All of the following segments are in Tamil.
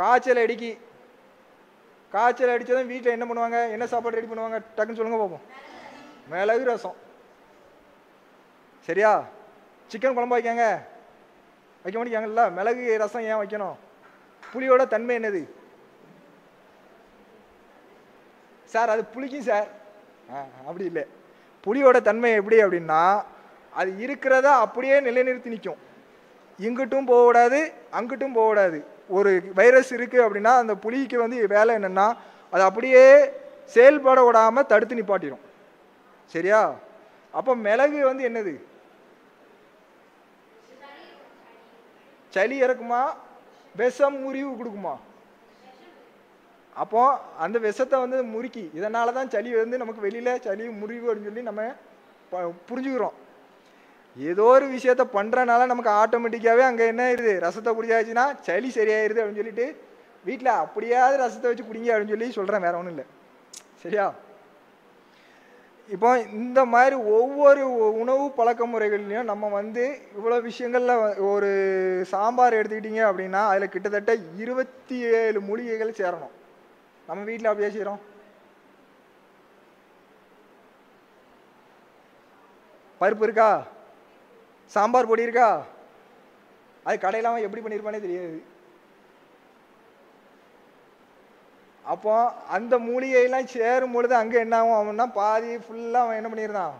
காய்ச்சல் அடிக்கி, காய்ச்சல் அடித்ததும் வீட்டில் என்ன பண்ணுவாங்க, என்ன சாப்பாடு ரெடி பண்ணுவாங்க டக்குன்னு சொல்லுங்க பார்ப்போம். மிளகு ரசம். சரியா? சிக்கன் குழம்பு வைக்காங்க, வைக்க மாட்டேங்காங்கல்ல. மிளகு ரசம் ஏன் வைக்கணும்? புளியோட தன்மை என்னது சார்? அது புளிக்கும் சார். அப்படி இல்லை. புளியோட தன்மை எப்படி அப்படின்னா, அது இருக்கிறத அப்படியே நிலைநிறுத்தி நிற்கும். இங்கிட்டும் போகக்கூடாது, அங்கிட்டும் போகக்கூடாது. ஒரு வைரஸ் இருக்குது அப்படின்னா அந்த புளிக்கு வந்து வேலை என்னென்னா, அது அப்படியே செயல்பட விடாமல் தடுத்து நிப்பாட்டிடும். சரியா? அப்போ மிளகு வந்து என்னது? சளி இறக்குமா, விஷம் முறிவு கொடுக்குமா? அப்போ அந்த விஷத்தை வந்து முறுக்கி, இதனால தான் சளி வந்து நமக்கு வெளியில் சளி முறிவு அப்படின்னு சொல்லி நம்ம புரிஞ்சுக்கிறோம். ஏதோ ஒரு விஷயத்த பண்ணுறனால நமக்கு ஆட்டோமேட்டிக்காகவே அங்கே என்ன ஆயிடுது, ரசத்தை குடிச்சாச்சுன்னா சளி சரியாயிருது அப்படின்னு சொல்லிட்டு வீட்டில் அப்படியாவது ரசத்தை வச்சு குடிங்க அப்படின்னு சொல்லி சொல்கிறேன், வேற ஒன்றும் இல்லை. சரியா? இப்போ இந்த மாதிரி ஒவ்வொரு உணவு பழக்க முறைகள்லையும் நம்ம வந்து இவ்வளோ விஷயங்கள்ல ஒரு சாம்பார் எடுத்துக்கிட்டீங்க அப்படின்னா அதில் கிட்டத்தட்ட 27 மூலிகைகள் சேரணும். நம்ம வீட்டில் அப்படியே செய்கிறோம். பருப்பு இருக்கா, சாம்பார் பொடி இருக்கா, அது கடையில் அவன் எப்படி பண்ணியிருப்பானே தெரியாது. அப்போ அந்த மூலிகையெல்லாம் சேரும் பொழுது அங்கே என்ன ஆகும், அவன்னா பாதி ஃபுல்லாக அவன் என்ன பண்ணியிருந்தான்,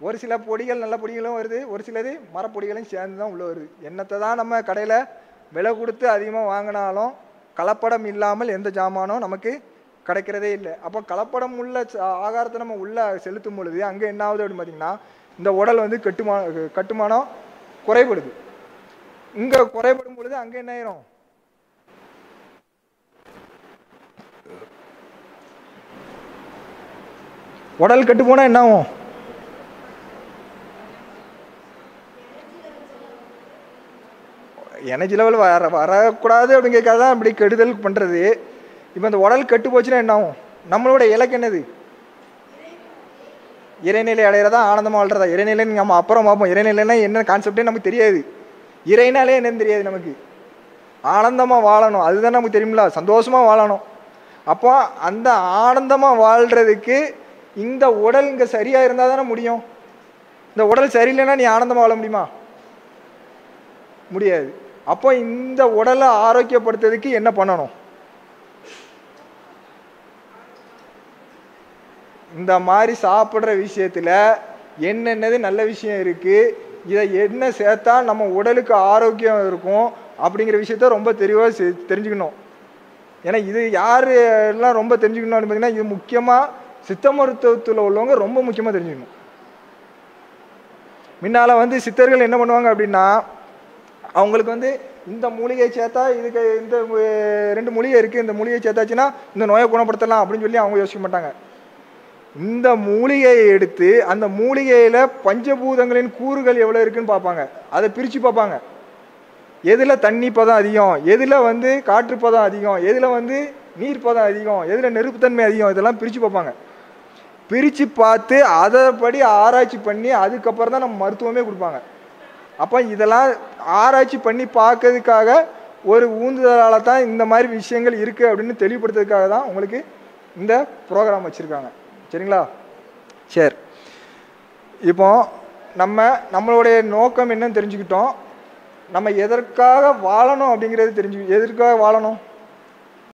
ஒரு சில பொடிகள் நல்ல பொடிகளும் வருது, ஒரு சிலது மரப்பொடிகளும் சேர்ந்து தான் உள்ளே வருது. என்னத்தை தான் நம்ம கடையில் விலை கொடுத்து அதிகமாக வாங்கினாலும் கலப்படம் இல்லாமல் எந்த ஜாமானும் நமக்கு கிடைக்கிறதே இல்லை. அப்போ கலப்படம் உள்ள ஆகாரத்தை நம்ம உள்ளே செலுத்தும் பொழுது அங்கே என்ன ஆகுது அப்படின்னு பார்த்தீங்கன்னா, இந்த உடல் வந்து கட்டுமானம் குறைபடுது. இங்கே குறைபடும் பொழுது அங்கே என்ன ஆயிரும், உடல் கெட்டு போனால் என்ன ஆகும், எனர்ஜி லெவல் வரக்கூடாது அப்படிங்கிறதுக்காக தான் அப்படி கெடுதல் பண்ணுறது. இப்போ இந்த உடல் கெட்டு போச்சுன்னா என்ன ஆகும், நம்மளோட இலக்கு என்னது, இறைநிலை அடைகிறதா ஆனந்தமாக வாழ்றதா? இறைநிலைன்னு நம்ம அப்புறம் பார்ப்போம். இறைநிலைன்னா என்ன கான்செப்டே நமக்கு தெரியாது, இறைனாலே என்னன்னு தெரியாது நமக்கு. ஆனந்தமாக வாழணும் அதுதான் நமக்கு தெரியுமில்ல, சந்தோஷமாக வாழணும். அப்போ அந்த ஆனந்தமாக வாழ்கிறதுக்கு இந்த உடல் இங்கே சரியாக இருந்தால் தானே முடியும். இந்த உடல் சரியில்லைன்னா நீ ஆனந்தமாக வாழ முடியுமா? முடியாது. அப்போ இந்த உடலை ஆரோக்கியப்படுத்துறதுக்கு என்ன பண்ணணும், இந்த மாதிரி சாப்பிட்ற விஷயத்தில் என்னென்னது நல்ல விஷயம் இருக்குது, இதை என்ன சேர்த்தா நம்ம உடலுக்கு ஆரோக்கியம் இருக்கும் அப்படிங்கிற விஷயத்த ரொம்ப தெளிவாக தெரிஞ்சுக்கணும். ஏன்னா இது யார் எல்லாம் ரொம்ப தெரிஞ்சுக்கணும் அப்படின்னு பார்த்தீங்கன்னா, இது முக்கியமாக சித்த மருத்துவத்தில் உள்ளவங்க ரொம்ப முக்கியமாக தெரிஞ்சுக்கணும். முன்னால் வந்து சித்தர்கள் என்ன பண்ணுவாங்க அப்படின்னா, அவங்களுக்கு வந்து இந்த மூலிகை சேர்த்தா இதுக்கு இந்த 2 மூலிகை இருக்குது, இந்த மூலிகை சேர்த்தாச்சுன்னா இந்த நோயை குணப்படுத்தலாம் அப்படின்னு சொல்லி அவங்க யோசிக்க மாட்டாங்க. இந்த மூலிகையை எடுத்து அந்த மூலிகையில் பஞ்சபூதங்களின் கூறுகள் எவ்வளோ இருக்குன்னு பார்ப்பாங்க, அதை பிரித்து பார்ப்பாங்க. எதில் தண்ணி பதம் அதிகம், எதில் வந்து காற்று பதம் அதிகம், எதில் வந்து நீர் பதம் அதிகம், எதில் நெருப்புத்தன்மை அதிகம், இதெல்லாம் பிரித்து பார்ப்பாங்க. பிரித்து பார்த்து அதைப்படி ஆராய்ச்சி பண்ணி அதுக்கப்புறம் தான் நம்ம மருத்துவமே கொடுப்பாங்க. அப்போ இதெல்லாம் ஆராய்ச்சி பண்ணி பார்க்கறதுக்காக ஒரு ஊந்துதலால் தான் இந்த மாதிரி விஷயங்கள் இருக்குது அப்படின்னு தெளிவுபடுத்துறதுக்காக தான் உங்களுக்கு இந்த ப்ரோக்ராம் வச்சுருக்காங்க. சரிங்களா? சரி, இப்போ நம்மளுடைய நோக்கம் என்னன்னு தெரிஞ்சுக்கிட்டோம். நம்ம எதற்காக வாழணும் அப்படிங்கிறது எதற்காக வாழணும்,